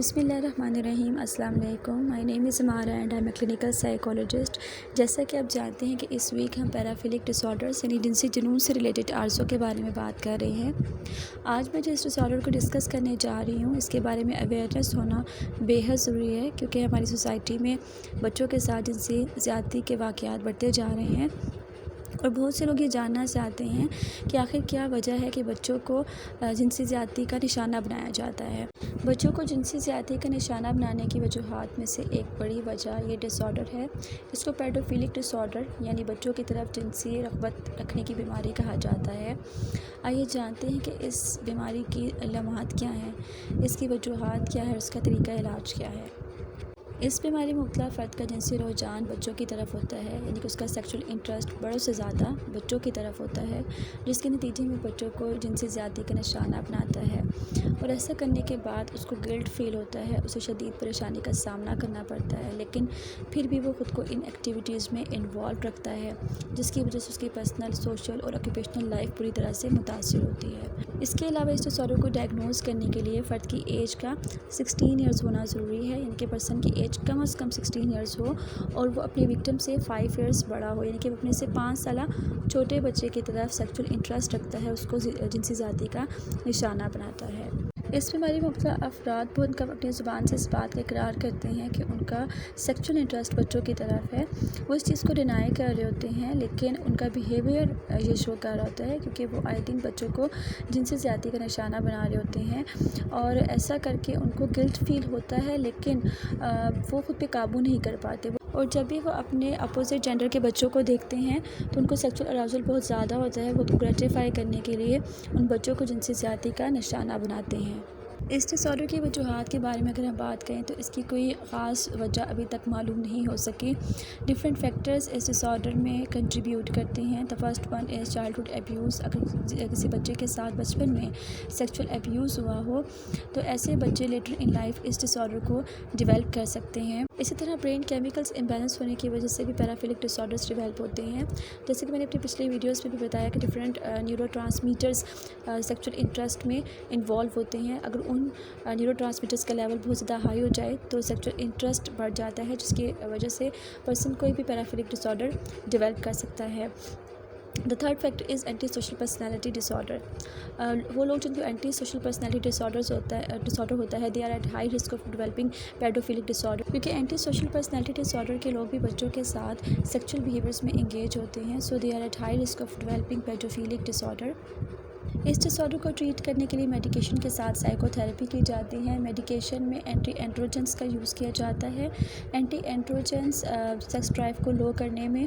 بسم اللہ الرحمن الرحیم۔ السلام علیکم۔ My name is Ammara and I am a clinical psychologist. جیسا کہ آپ جانتے ہیں کہ اس ویک ہم پیرافیلک ڈس آرڈرز یعنی جنسی جنون سے ریلیٹڈ عارضوں کے بارے میں بات کر رہے ہیں۔ آج میں جس ڈس آرڈر کو ڈسکس کرنے جا رہی ہوں اس کے بارے میں اویئرنیس ہونا بے حد ضروری ہے، کیونکہ ہماری سوسائٹی میں بچوں کے ساتھ جنسی زیادتی کے واقعات بڑھتے جا رہے ہیں اور بہت سے لوگ یہ جاننا چاہتے ہیں کہ آخر کیا وجہ ہے کہ بچوں کو جنسی زیادتی کا نشانہ بنایا جاتا ہے۔ بچوں کو جنسی زیادتی کا نشانہ بنانے کی وجوہات میں سے ایک بڑی وجہ یہ ڈس آرڈر ہے، جس کو پیڈوفیلک ڈس آرڈر یعنی بچوں کی طرف جنسی رغبت رکھنے کی بیماری کہا جاتا ہے۔ آئیے جانتے ہیں کہ اس بیماری کی علامات کیا ہیں، اس کی وجوہات کیا ہے اور اس کا طریقہ علاج کیا ہے۔ اس بیماری میں مبتلا فرد کا جنسی رجحان بچوں کی طرف ہوتا ہے، یعنی کہ اس کا سیکشول انٹرسٹ بڑوں سے زیادہ بچوں کی طرف ہوتا ہے، جس کے نتیجے میں بچوں کو جنسی زیادتی کا نشانہ اپناتا ہے اور ایسا کرنے کے بعد اس کو گلٹ فیل ہوتا ہے، اسے شدید پریشانی کا سامنا کرنا پڑتا ہے، لیکن پھر بھی وہ خود کو ان ایکٹیویٹیز میں انوالو رکھتا ہے، جس کی وجہ سے اس کی پرسنل، سوشل اور آکوپیشنل لائف پوری طرح سے متاثر ہوتی ہے۔ اس کے علاوہ اس ڈس آرڈر کو ڈائگنوز کرنے کے لیے فرد کی ایج کا 16 ایئرز ہونا ضروری ہے، یعنی کہ پرسن کی ایج کم از کم 16 ایئرز ہو اور وہ اپنے وکٹم سے 5 ایئرز بڑا ہو، یعنی کہ وہ اپنے سے 5 سالہ چھوٹے بچے کی طرف سیکشول انٹرسٹ رکھتا ہے، اس کو جنسی زیادتی کا نشانہ بناتا ہے۔ اس بیماری میں مبتلا افراد بہت کم اپنی زبان سے اس بات کا اقرار کرتے ہیں کہ ان کا سیکشول انٹرسٹ بچوں کی طرف ہے، وہ اس چیز کو ڈینائی کر رہے ہوتے ہیں، لیکن ان کا بیہیویئر یہ شو کر رہا ہوتا ہے، کیونکہ وہ آئے دن بچوں کو جنسی زیادتی کا نشانہ بنا رہے ہوتے ہیں اور ایسا کر کے ان کو گلٹ فیل ہوتا ہے، لیکن وہ خود پہ قابو نہیں کر پاتے اور جب بھی وہ اپنے اپوزٹ جینڈر کے بچوں کو دیکھتے ہیں تو ان کو سیکشول اراؤزل بہت زیادہ ہوتا ہے، وہ گریٹیفائی کرنے کے لیے ان بچوں کو جنسی زیادتی کا نشانہ بناتے ہیں۔ اس ڈس آرڈر کی وجوہات کے بارے میں اگر ہم بات کریں تو اس کی کوئی خاص وجہ ابھی تک معلوم نہیں ہو سکی۔ ڈفرینٹ فیکٹرز اس ڈس آرڈر میں کنٹریبیوٹ کرتے ہیں۔ The first one is childhood abuse. اگر کسی بچے کے ساتھ بچپن میں سیکشول ایبیوز ہوا ہو تو ایسے بچے لیٹر ان لائف اس ڈس آرڈر کو ڈیولپ کر سکتے ہیں۔ اسی طرح برین کیمیکلز امبیلنس ہونے کی وجہ سے بھی پیرافیلک ڈس آرڈرز ڈیولپ ہوتے ہیں، جیسے کہ میں نے اپنی پچھلی ویڈیوز میں بھی بتایا کہ different neuro transmitters sexual interest میں انوالو ہوتے ہیں۔ اگر ان نیورو ٹرانسمیٹرز کا لیول بہت زیادہ ہائی ہو جائے تو سیکشول انٹرسٹ بڑھ جاتا ہے، جس کی وجہ سے پرسن کوئی بھی پیرافیلک ڈس آرڈر ڈیولپ کر سکتا ہے۔ The third factor is anti social personality disorder. وہ لوگ جن کو anti social personality disorder ہوتا ہے they are at high risk of developing pedophilic disorder, کیونکہ anti social personality disorder کے لوگ بھی بچوں کے ساتھ سیکشول بیہیویئرز میں انگیج ہوتے ہیں، so they are at high risk of developing pedophilic disorder. اس ڈس آرڈر کو ٹریٹ کرنے کے لیے میڈیکیشن کے ساتھ سائیکو تھراپی کی جاتی ہے۔ میڈیکیشن میں اینٹی اینڈروجنس کا یوز کیا جاتا ہے۔ اینٹی اینڈروجنس سیکس ڈرائیو کو لو کرنے میں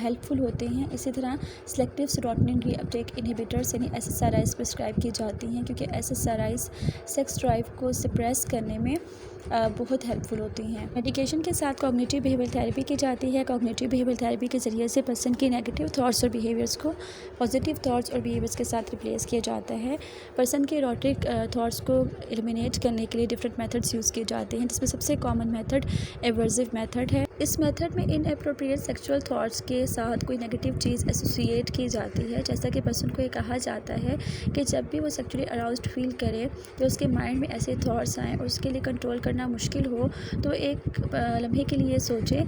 ہیلپ فل ہوتے ہیں۔ اسی طرح سلیکٹیو سیروٹونن ری اپٹیک انہیبیٹرز یعنی SSRIs پرسکرائب کی جاتی ہیں، کیونکہ SSRIs سیکس ڈرائیو کو سپریس کرنے میں بہت ہیلپ فل ہوتی ہیں۔ میڈیکیشن کے ساتھ کوگنیٹیو بیہیویئر تھراپی کی جاتی ہے۔ کوگنیٹیو بیہیویئر تھراپی کے ذریعے سے پرسن کی نیگیٹو تھاٹس اور بیہیویئرز کو پازیٹیو تھاٹس اور بیہیویئرز کے ساتھ ریپلیس کیا جاتا ہے۔ پرسن کے ایروٹک تھاٹس کو ایلیمینیٹ کرنے کے لیے ڈفرینٹ میتھڈس یوز کیے جاتے ہیں، جس میں سب سے کامن میتھڈ ایورزو میتھڈ ہے۔ اس میتھڈ میں ان اپروپریٹ سیکشول تھاٹس کے ساتھ کوئی نیگیٹو چیز ایسوسیٹ کی جاتی ہے، جیسا کہ پرسن کو یہ کہا جاتا ہے کہ جب بھی وہ سیکشولی اراؤزڈ فیل کرے تو اس کے مائنڈ میں ایسے تھاٹس آئیں اور اس کے لیے کنٹرول کرنا مشکل ہو تو ایک لمحے کے لیے سوچے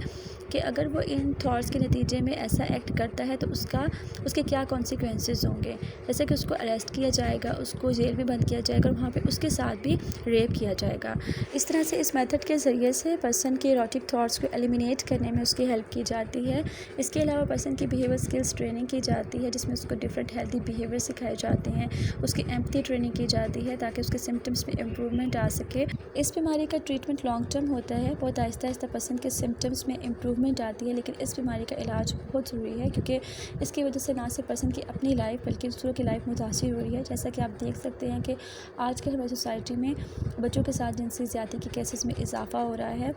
کہ اگر وہ ان تھاٹس کے نتیجے میں ایسا ایکٹ کرتا ہے تو اس کے کیا کانسیکوینسز ہوں گے، جیسے کہ اس کو اریسٹ کیا جائے گا، اس کو جیل میں بند کیا جائے گا اور وہاں پہ اس کے ساتھ بھی ریپ کیا جائے گا۔ اس طرح سے اس میتھڈ کے ذریعے سے پرسن کے ایروٹک تھاٹس کو ایلیمینیٹ کرنے میں اس کی ہیلپ کی جاتی ہے۔ اس کے علاوہ پرسن کی بیہیویئر اسکلس ٹریننگ کی جاتی ہے، جس میں اس کو ڈفرینٹ ہیلتھی بیہیویئر سکھائے جاتے ہیں، اس کی ایمپتھی ٹریننگ کی جاتی ہے تاکہ اس کے سمٹمس میں امپروومنٹ آ سکے۔ اس بیماری کا ٹریٹمنٹ لانگ ٹرم ہوتا ہے، بہت آہستہ آہستہ پرسن کے سمٹمس میں امپروومنٹ آتی ہے، لیکن اس بیماری کا علاج بہت ضروری ہے، کیونکہ اس کی وجہ سے نہ صرف پرسن کی اپنی لائف بلکہ دوسروں کی لائف متاثر ہو رہی ہے۔ جیسا کہ آپ دیکھ سکتے ہیں کہ آج کل ہماری سوسائٹی میں بچوں کے ساتھ جنسی زیادتی کے کیسز میں اضافہ ہو رہا ہے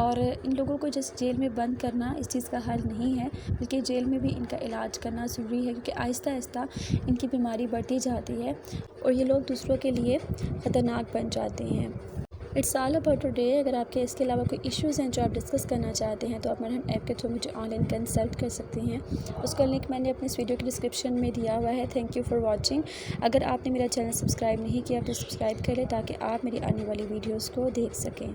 اور ان لوگوں کو جس جیل میں بند کرنا اس چیز کا حل نہیں ہے، بلکہ جیل میں بھی ان کا علاج کرنا ضروری ہے، کیونکہ آہستہ آہستہ ان کی بیماری بڑھتی جاتی ہے اور یہ لوگ دوسروں کے لیے خطرناک بن جاتے ہیں۔ It's all about today. اگر آپ کے اس کے علاوہ کوئی ایشوز ہیں جو آپ ڈسکس کرنا چاہتے ہیں تو آپ مرہم ایپ کے تھرو مجھے آن لائن کنسلٹ کر سکتے ہیں. اس کا لنک میں نے اپنے اس ویڈیو کی ڈسکرپشن میں دیا ہوا ہے. Thank you for watching. اگر آپ نے میرا چینل سبسکرائب نہیں کیا تو سبسکرائب کریں تاکہ آپ میری آنے والی ویڈیوز کو دیکھ سکیں.